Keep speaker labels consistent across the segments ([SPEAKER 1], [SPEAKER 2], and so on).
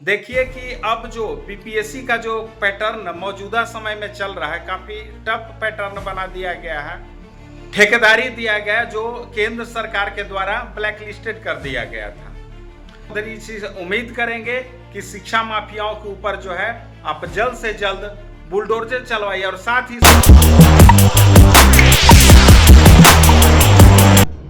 [SPEAKER 1] देखिए कि अब जो बीपीएससी का जो पैटर्न मौजूदा समय में चल रहा है, काफी टफ पैटर्न बना दिया गया है। ठेकेदारी दिया गया जो केंद्र सरकार के द्वारा ब्लैक लिस्टेड कर दिया गया था। इस चीज उम्मीद करेंगे कि शिक्षा माफियाओं के ऊपर जो है आप जल्द से जल्द बुलडोजर चलवाइए और साथ ही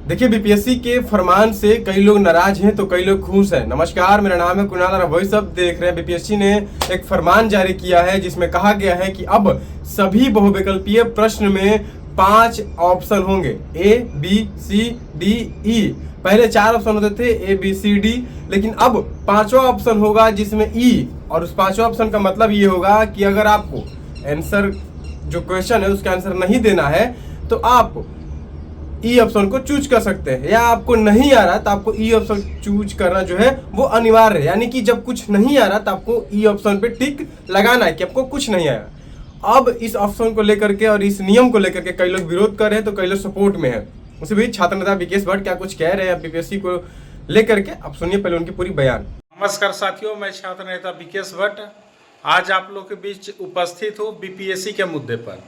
[SPEAKER 2] देखिए, बीपीएससी के फरमान से कई लोग नाराज हैं तो कई लोग खुश हैं। नमस्कार, मेरा नाम है कुणाल और वही सब देख रहे हैं। बीपीएससी ने एक फरमान जारी किया है जिसमें कहा गया है कि अब सभी बहुविकल्पीय प्रश्न में 5 ऑप्शन होंगे, A B C D E. पहले 4 ऑप्शन होते थे, ए बी सी डी, लेकिन अब 5वां ऑप्शन होगा जिसमें ई। और उस 5वां ऑप्शन का मतलब ये होगा कि अगर आपको आंसर जो क्वेश्चन है उसका आंसर नहीं देना है तो आप ई ऑप्शन को चूज कर सकते हैं, या आपको नहीं आ रहा तो आपको ई ऑप्शन चूज करना जो है वो अनिवार्य है। यानी कि जब कुछ नहीं आ रहा तो आपको ई ऑप्शन पे टिक लगाना है कि आपको कुछ नहीं आया। अब इस ऑप्शन को लेकर के और इस नियम को लेकर के कई लोग विरोध कर रहे हैं तो कई लोग सपोर्ट में है। उसी बीच छात्र नेता विकेश भट्ट क्या कुछ कह रहे हैं बीपीएससी को लेकर के, आप सुनिए पहले उनकी पूरी बयान।
[SPEAKER 1] नमस्कार साथियों, मैं छात्र नेता विकेश भट्ट आज आप लोग के बीच उपस्थित हूँ बीपीएससी के मुद्दे पर।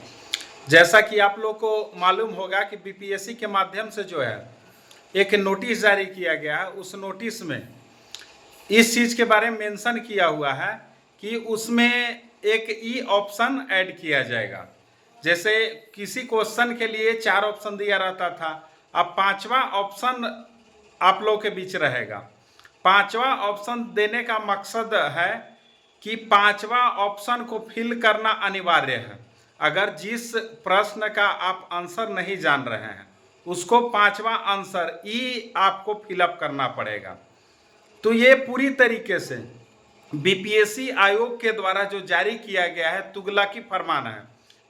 [SPEAKER 1] जैसा कि आप लोग को मालूम होगा कि बीपीएससी के माध्यम से जो है एक नोटिस जारी किया गया है। उस नोटिस में इस चीज़ के बारे में मेंशन किया हुआ है कि उसमें एक ई ऑप्शन ऐड किया जाएगा। जैसे किसी क्वेश्चन के लिए 4 ऑप्शन दिया रहता था, अब 5वां ऑप्शन आप लोग के बीच रहेगा। 5वां ऑप्शन देने का मकसद है कि 5वां ऑप्शन को फिल करना अनिवार्य है। अगर जिस प्रश्न का आप आंसर नहीं जान रहे हैं उसको 5वां आंसर ई आपको फिलअप करना पड़ेगा। तो ये पूरी तरीके से बीपीएससी आयोग के द्वारा जो जारी किया गया है तुगलकी फरमान है।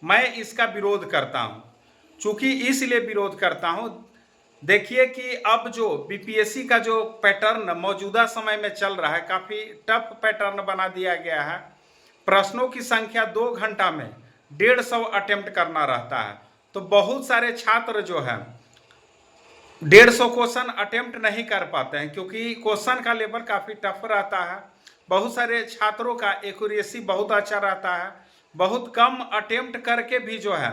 [SPEAKER 1] मैं इसका विरोध करता हूँ। चूंकि इसलिए विरोध करता हूँ, देखिए कि अब जो बीपीएससी का जो पैटर्न मौजूदा समय में चल रहा है, काफ़ी टफ पैटर्न बना दिया गया है। प्रश्नों की संख्या 2 घंटा में 150 अटेम्प्ट करना रहता है। तो बहुत सारे छात्र जो है 150 क्वेश्चन अटेम्प्ट नहीं कर पाते हैं क्योंकि क्वेश्चन का लेवल काफ़ी टफ रहता है। बहुत सारे छात्रों का एक्यूरेसी बहुत अच्छा रहता है, बहुत कम अटेम्प्ट करके भी जो है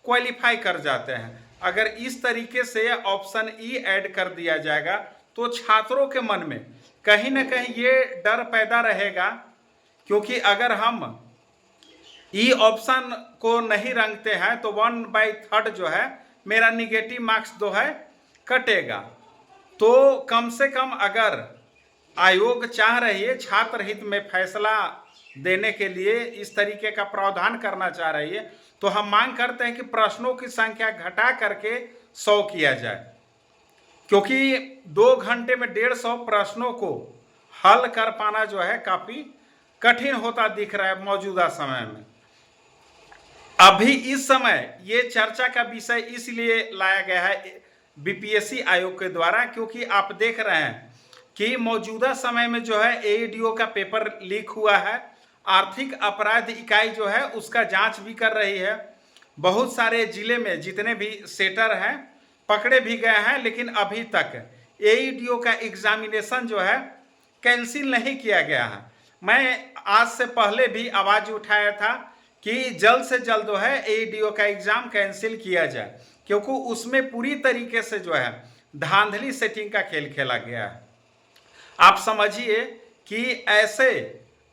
[SPEAKER 1] क्वालिफाई कर जाते हैं। अगर इस तरीके से ऑप्शन ई ऐड कर दिया जाएगा तो छात्रों के मन में कहीं ना कहीं ये डर पैदा रहेगा, क्योंकि अगर हम ई ऑप्शन को नहीं रंगते हैं तो 1/3 जो है मेरा निगेटिव मार्क्स जो है कटेगा। तो कम से कम अगर आयोग चाह रही है छात्र हित में फैसला देने के लिए इस तरीके का प्रावधान करना चाह रही है, तो हम मांग करते हैं कि प्रश्नों की संख्या घटा करके 100 किया जाए, क्योंकि 2 घंटे में 150 प्रश्नों को हल कर पाना जो है काफ़ी कठिन होता दिख रहा है मौजूदा समय में। अभी इस समय ये चर्चा का विषय इसलिए लाया गया है बीपीएससी आयोग के द्वारा, क्योंकि आप देख रहे हैं कि मौजूदा समय में जो है एईडीओ का पेपर लीक हुआ है। आर्थिक अपराध इकाई जो है उसका जांच भी कर रही है। बहुत सारे जिले में जितने भी सेटर हैं पकड़े भी गए हैं, लेकिन अभी तक एईडीओ का एग्जामिनेशन जो है कैंसिल नहीं किया गया है। मैं आज से पहले भी आवाज़ उठाया था कि जल्द से जल्द जो है एईडीओ का एग्ज़ाम कैंसिल किया जाए, क्योंकि उसमें पूरी तरीके से जो है धांधली सेटिंग का खेल खेला गया है। आप समझिए कि ऐसे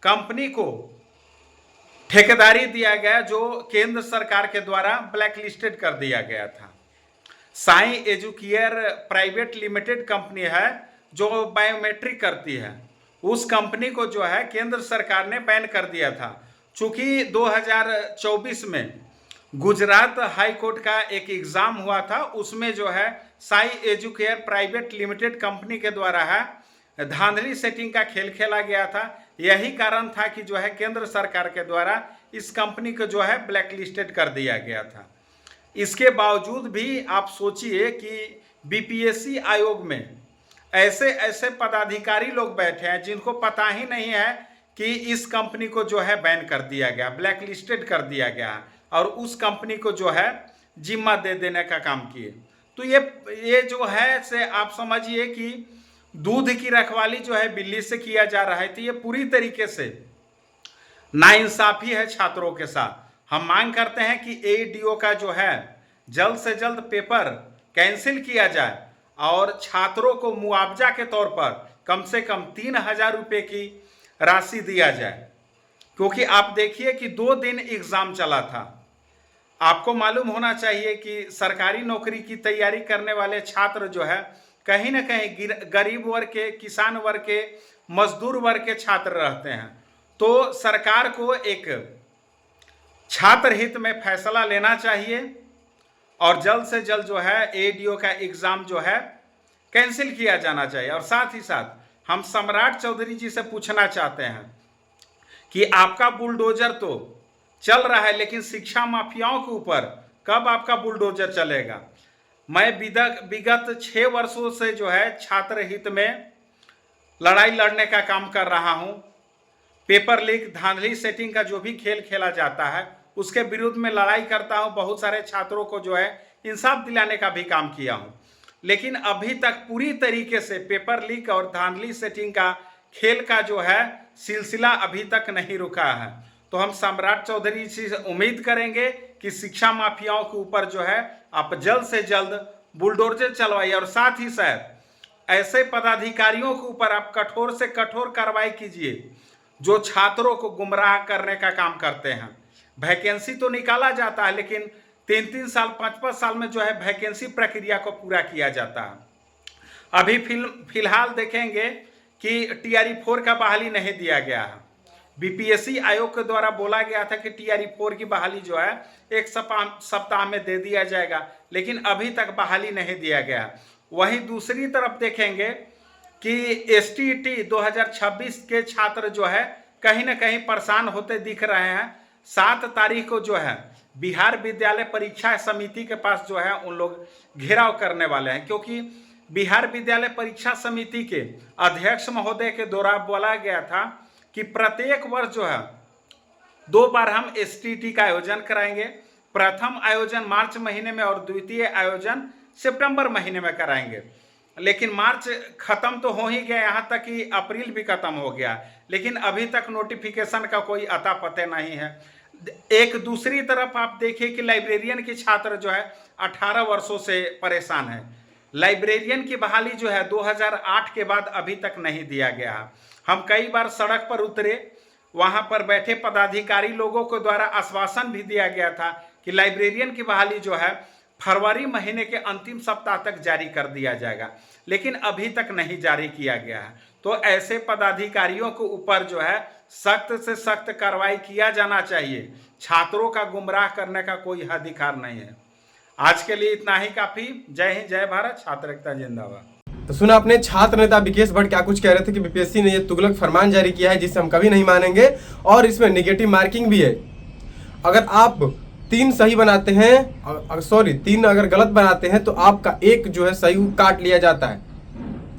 [SPEAKER 1] कंपनी को ठेकेदारी दिया गया जो केंद्र सरकार के द्वारा ब्लैक लिस्टेड कर दिया गया था। Sai educare private limited company है जो बायोमेट्रिक करती है। उस कंपनी को जो है केंद्र सरकार ने बैन कर दिया था। चूंकि 2024 में गुजरात हाई कोर्ट का एक एग्ज़ाम हुआ था, उसमें जो है Sai educare private limited company के द्वारा है धांधली सेटिंग का खेल खेला गया था। यही कारण था कि जो है केंद्र सरकार के द्वारा इस कंपनी को जो है ब्लैक लिस्टेड कर दिया गया था। इसके बावजूद भी आप सोचिए कि बीपीएससी आयोग में ऐसे ऐसे पदाधिकारी लोग बैठे हैं जिनको पता ही नहीं है कि इस कंपनी को जो है बैन कर दिया गया, ब्लैक लिस्टेड कर दिया गया, और उस कंपनी को जो है जिम्मा दे देने का काम किए। तो ये जो है से आप समझिए कि दूध की रखवाली जो है बिल्ली से किया जा रहा है। तो ये पूरी तरीके से नाइंसाफी है छात्रों के साथ। हम मांग करते हैं कि एडीओ का जो है जल्द से जल्द पेपर कैंसिल किया जाए और छात्रों को मुआवजा के तौर पर कम से कम 3,000 रुपये की राशि दिया जाए। क्योंकि आप देखिए कि 2 दिन एग्ज़ाम चला था। आपको मालूम होना चाहिए कि सरकारी नौकरी की तैयारी करने वाले छात्र जो है कहीं ना कहीं गरीब वर्ग के, किसान वर्ग के, मजदूर वर्ग के छात्र रहते हैं। तो सरकार को एक छात्र हित में फैसला लेना चाहिए और जल्द से जल्द जो है एडीओ का एग्ज़ाम जो है कैंसिल किया जाना चाहिए। और साथ ही साथ हम सम्राट चौधरी जी से पूछना चाहते हैं कि आपका बुलडोजर तो चल रहा है, लेकिन शिक्षा माफियाओं के ऊपर कब आपका बुलडोजर चलेगा? मैं विगत 6 वर्षों से जो है छात्र हित में लड़ाई लड़ने का काम कर रहा हूं। पेपर लीक, धांधली सेटिंग का जो भी खेल खेला जाता है उसके विरुद्ध में लड़ाई करता हूं। बहुत सारे छात्रों को जो है इंसाफ दिलाने का भी काम किया हूं, लेकिन अभी तक पूरी तरीके से पेपर लीक और धांधली सेटिंग का खेल का जो है सिलसिला अभी तक नहीं रुका है। तो हम सम्राट चौधरी जी से उम्मीद करेंगे कि शिक्षा माफियाओं के ऊपर जो है आप जल्द से जल्द बुलडोजर चलवाइए और साथ ही साथ ऐसे पदाधिकारियों के ऊपर आप कठोर से कठोर कार्रवाई कीजिए जो छात्रों को गुमराह करने का काम करते हैं। वैकेंसी तो निकाला जाता है, लेकिन 3-3 साल 5-5 साल में जो है वैकेंसी प्रक्रिया को पूरा किया जाता है। अभी फिलहाल देखेंगे कि टीआरई 4 का बहाली नहीं दिया गया है। बीपीएससी आयोग के द्वारा बोला गया था कि टीआरई 4 की बहाली जो है 1 सप्ताह में दे दिया जाएगा, लेकिन अभी तक बहाली नहीं दिया गया। वहीं दूसरी तरफ देखेंगे कि एसटीईटी 2026 के छात्र जो है कहीं ना कहीं परेशान होते दिख रहे हैं। 7 तारीख को जो है बिहार विद्यालय परीक्षा समिति के पास जो है उन लोग घेराव करने वाले हैं, क्योंकि बिहार विद्यालय परीक्षा समिति के अध्यक्ष महोदय के द्वारा बोला गया था कि प्रत्येक वर्ष जो है 2 बार हम एसटीईटी का आयोजन कराएंगे। प्रथम आयोजन मार्च महीने में और द्वितीय आयोजन सितंबर महीने में कराएंगे। लेकिन मार्च खत्म तो हो ही गया, यहाँ तक कि अप्रैल भी खत्म हो गया, लेकिन अभी तक नोटिफिकेशन का कोई अता पते नहीं है। एक दूसरी तरफ आप देखिए कि लाइब्रेरियन के छात्र जो है 18 वर्षों से परेशान है। लाइब्रेरियन की बहाली जो है 2008 के बाद अभी तक नहीं दिया गया है। हम कई बार सड़क पर उतरे, वहां पर बैठे पदाधिकारी लोगों के द्वारा आश्वासन भी दिया गया था कि लाइब्रेरियन की बहाली जो है फरवरी महीने के अंतिम सप्ताह तक जारी कर दिया जाएगा, लेकिन अभी तक नहीं जारी किया गया है। तो ऐसे पदाधिकारियों के ऊपर जो है सख्त से सख्त कार्रवाई किया जाना चाहिए। छात्रों का गुमराह करने का कोई अधिकार नहीं है। आज के लिए इतना ही काफी। जय हिंद, जय भारत, छात्र एकता जिंदाबाद।
[SPEAKER 2] तो सुना आपने छात्र नेता विकेश भट्ट क्या कुछ कह रहे थे कि बीपीएससी ने ये तुगलक फरमान जारी किया है जिसे हम कभी नहीं मानेंगे और इसमें नेगेटिव मार्किंग भी है। अगर आप 3 सही बनाते हैं, 3 अगर गलत बनाते हैं तो आपका 1 जो है सही काट लिया जाता है।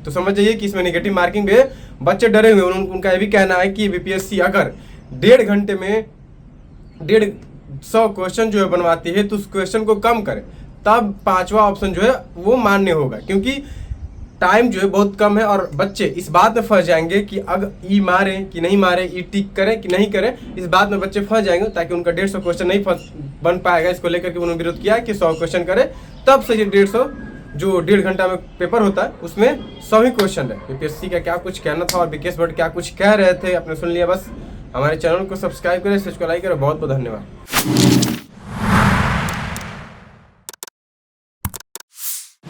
[SPEAKER 2] तो समझ जाइए कि इसमें नेगेटिव मार्किंग भी है। बच्चे डरे हुए, उनका यह भी कहना है कि बीपीएससी अगर 1.5 घंटे में 150 क्वेश्चन जो है बनवाती है तो उस क्वेश्चन को कम करे, तब 5वां ऑप्शन जो है वो मान्य होगा, क्योंकि टाइम जो है बहुत कम है और बच्चे इस बात में फंस जाएंगे कि अगर ई मारे कि नहीं मारे, ई टिक करें कि नहीं करें, इस बात में बच्चे फंस जाएंगे। ताकि उनका 150 क्वेश्चन नहीं बन पाएगा, इसको लेकर के उन्होंने विरोध किया कि 100 क्वेश्चन करे, तब से ये 150 जो 1.5 घंटा में पेपर होता है उसमें 100 ही क्वेश्चन है। बीपीएससी का क्या कुछ कहना था और विकेश भट्ट क्या कुछ कह रहे थे आपने सुन लिया। बस हमारे चैनल को सब्सक्राइब करें, लाइक करें। बहुत बहुत धन्यवाद।